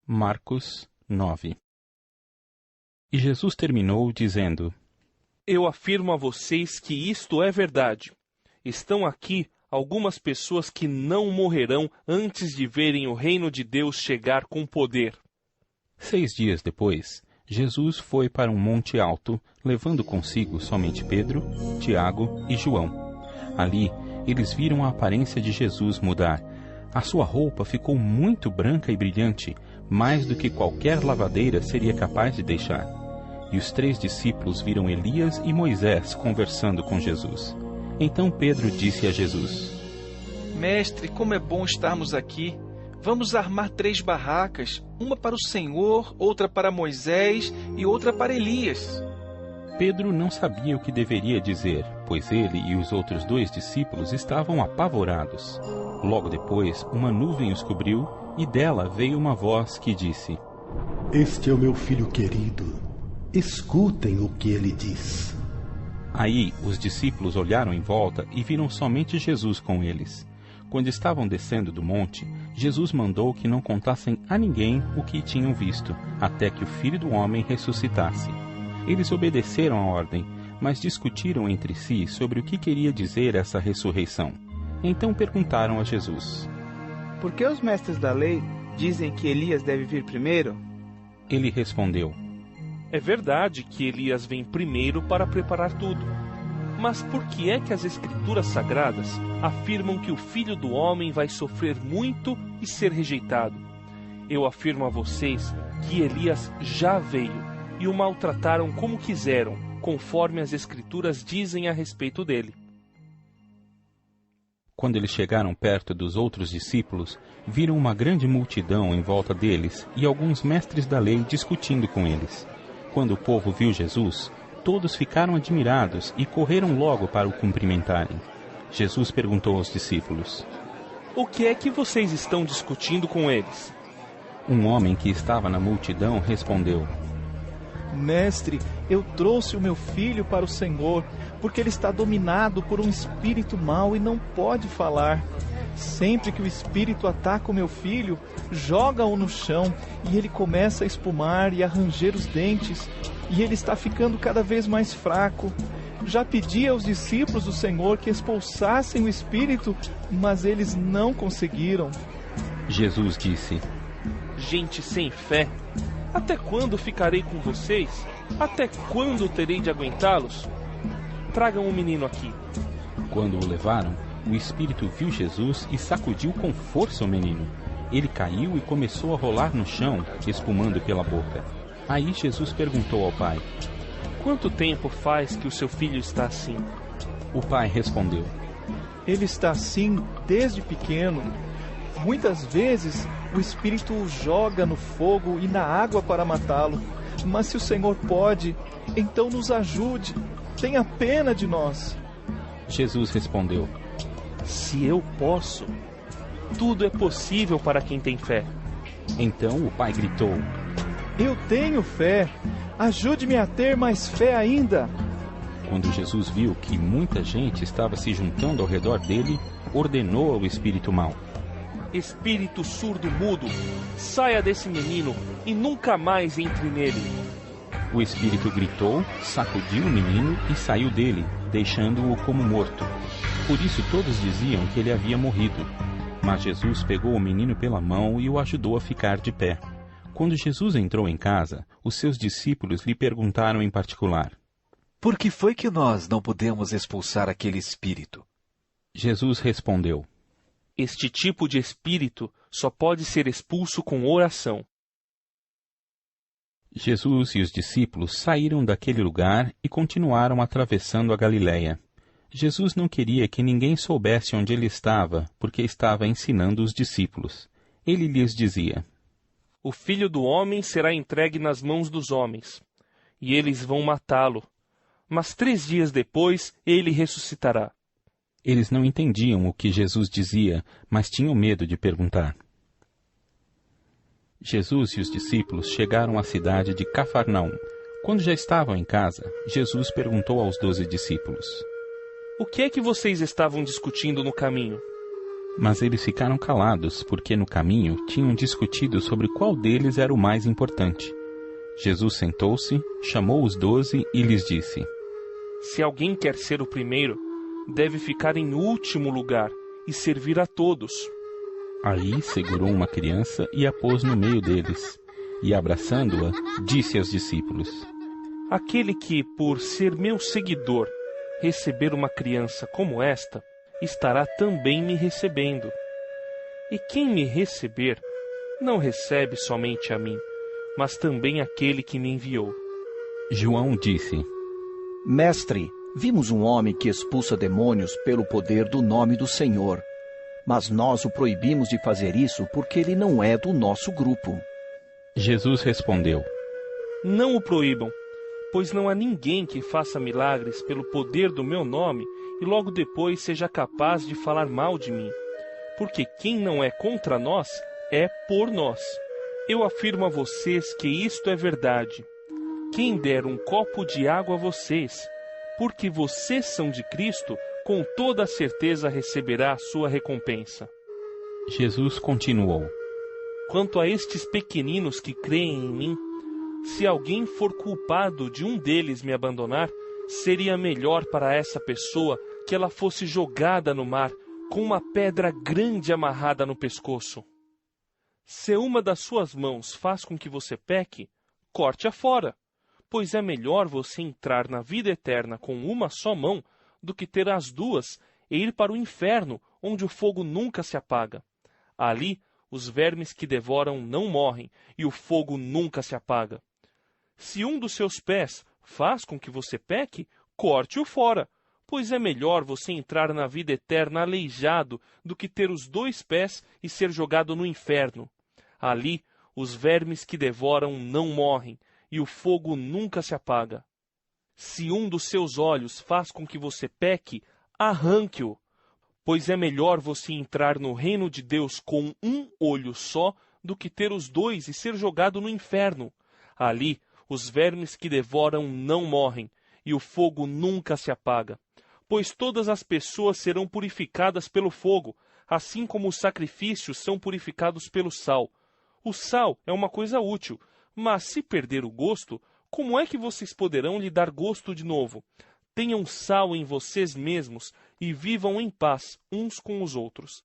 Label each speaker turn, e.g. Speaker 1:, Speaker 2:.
Speaker 1: Marcos 9. E Jesus terminou dizendo:
Speaker 2: Eu afirmo a vocês que isto é verdade. Estão aqui algumas pessoas que não morrerão antes de verem o reino de Deus chegar com poder.
Speaker 1: 6 dias depois, Jesus foi para um monte alto, levando consigo somente Pedro, Tiago e João. Ali, eles viram a aparência de Jesus mudar. A sua roupa ficou muito branca e brilhante, mais do que qualquer lavadeira seria capaz de deixar. E os 3 discípulos viram Elias e Moisés conversando com Jesus. Então Pedro disse a Jesus:
Speaker 3: Mestre, como é bom estarmos aqui. Vamos armar 3 barracas, uma para o Senhor, outra para Moisés e outra para Elias.
Speaker 1: Pedro não sabia o que deveria dizer, pois ele e os outros 2 discípulos estavam apavorados. Logo depois, uma nuvem os cobriu e dela veio uma voz que disse:
Speaker 4: Este é o meu filho querido. Escutem o que ele diz.
Speaker 1: Aí os discípulos olharam em volta e viram somente Jesus com eles. Quando estavam descendo do monte, Jesus mandou que não contassem a ninguém o que tinham visto, até que o Filho do Homem ressuscitasse. Eles obedeceram à ordem, mas discutiram entre si sobre o que queria dizer essa ressurreição. Então perguntaram a Jesus:
Speaker 5: Por que os mestres da lei dizem que Elias deve vir primeiro?
Speaker 1: Ele respondeu:
Speaker 2: É verdade que Elias vem primeiro para preparar tudo. Mas por que é que as Escrituras Sagradas afirmam que o Filho do Homem vai sofrer muito e ser rejeitado? Eu afirmo a vocês que Elias já veio e o maltrataram como quiseram, conforme as Escrituras dizem a respeito dele.
Speaker 1: Quando eles chegaram perto dos outros discípulos, viram uma grande multidão em volta deles e alguns mestres da lei discutindo com eles. Quando o povo viu Jesus, todos ficaram admirados e correram logo para o cumprimentarem. Jesus perguntou aos discípulos:
Speaker 2: O que é que vocês estão discutindo com eles?
Speaker 1: Um homem que estava na multidão respondeu:
Speaker 3: Mestre, eu trouxe o meu filho para o Senhor, porque ele está dominado por um espírito mau e não pode falar. Sempre que o espírito ataca o meu filho, joga-o no chão e ele começa a espumar e a ranger os dentes, e ele está ficando cada vez mais fraco. Já pedi aos discípulos do Senhor que expulsassem o espírito, mas eles não conseguiram.
Speaker 1: Jesus disse:
Speaker 2: Gente sem fé, até quando ficarei com vocês? Até quando terei de aguentá-los? Tragam o menino aqui.
Speaker 1: Quando o levaram, o espírito viu Jesus e sacudiu com força o menino. Ele caiu e começou a rolar no chão, espumando pela boca. Aí Jesus perguntou ao pai:
Speaker 2: Quanto tempo faz que o seu filho está assim?
Speaker 1: O pai respondeu:
Speaker 3: Ele está assim desde pequeno. Muitas vezes o espírito o joga no fogo e na água para matá-lo. Mas se o Senhor pode, então nos ajude. Tenha pena de nós.
Speaker 1: Jesus respondeu:
Speaker 2: Se eu posso, tudo é possível para quem tem fé.
Speaker 1: Então o pai gritou:
Speaker 3: Eu tenho fé. Ajude-me a ter mais fé ainda.
Speaker 1: Quando Jesus viu que muita gente estava se juntando ao redor dele, ordenou ao espírito mau:
Speaker 2: Espírito surdo-mudo, saia desse menino e nunca mais entre nele.
Speaker 1: O espírito gritou, sacudiu o menino e saiu dele, deixando-o como morto. Por isso todos diziam que ele havia morrido. Mas Jesus pegou o menino pela mão e o ajudou a ficar de pé. Quando Jesus entrou em casa, os seus discípulos lhe perguntaram em particular:
Speaker 6: Por que foi que nós não pudemos expulsar aquele espírito?
Speaker 1: Jesus respondeu:
Speaker 2: Este tipo de espírito só pode ser expulso com oração.
Speaker 1: Jesus e os discípulos saíram daquele lugar e continuaram atravessando a Galiléia. Jesus não queria que ninguém soubesse onde ele estava, porque estava ensinando os discípulos. Ele lhes dizia:
Speaker 2: O Filho do Homem será entregue nas mãos dos homens, e eles vão matá-lo. Mas 3 dias depois ele ressuscitará.
Speaker 1: Eles não entendiam o que Jesus dizia, mas tinham medo de perguntar. Jesus e os discípulos chegaram à cidade de Cafarnaum. Quando já estavam em casa, Jesus perguntou aos 12 discípulos:
Speaker 2: O que é que vocês estavam discutindo no caminho?
Speaker 1: Mas eles ficaram calados, porque no caminho tinham discutido sobre qual deles era o mais importante. Jesus sentou-se, chamou os 12 e lhes disse:
Speaker 2: Se alguém quer ser o primeiro, deve ficar em último lugar e servir a todos.
Speaker 1: Aí segurou uma criança e a pôs no meio deles, e abraçando-a, disse aos discípulos:
Speaker 2: Aquele que, por ser meu seguidor, receber uma criança como esta, estará também me recebendo. E quem me receber, não recebe somente a mim, mas também aquele que me enviou.
Speaker 1: João disse:
Speaker 7: Mestre, vimos um homem que expulsa demônios pelo poder do nome do Senhor. Mas nós o proibimos de fazer isso porque ele não é do nosso grupo.
Speaker 1: Jesus respondeu:
Speaker 2: Não o proíbam, pois não há ninguém que faça milagres pelo poder do meu nome e logo depois seja capaz de falar mal de mim. Porque quem não é contra nós, é por nós. Eu afirmo a vocês que isto é verdade. Quem der um copo de água a vocês, porque vocês são de Cristo, com toda a certeza receberá a sua recompensa.
Speaker 1: Jesus continuou:
Speaker 2: Quanto a estes pequeninos que creem em mim, se alguém for culpado de um deles me abandonar, seria melhor para essa pessoa que ela fosse jogada no mar com uma pedra grande amarrada no pescoço. Se uma das suas mãos faz com que você peque, corte-a fora, pois é melhor você entrar na vida eterna com uma só mão do que ter as duas e ir para o inferno, onde o fogo nunca se apaga. Ali, os vermes que devoram não morrem, e o fogo nunca se apaga. Se um dos seus pés faz com que você peque, corte-o fora, pois é melhor você entrar na vida eterna aleijado do que ter os 2 pés e ser jogado no inferno. Ali, os vermes que devoram não morrem, e o fogo nunca se apaga. Se um dos seus olhos faz com que você peque, arranque-o, pois é melhor você entrar no reino de Deus com um olho só do que ter os 2 e ser jogado no inferno. Ali, os vermes que devoram não morrem, e o fogo nunca se apaga. Pois todas as pessoas serão purificadas pelo fogo, assim como os sacrifícios são purificados pelo sal. O sal é uma coisa útil, mas se perder o gosto, como é que vocês poderão lhe dar gosto de novo? Tenham sal em vocês mesmos e vivam em paz uns com os outros.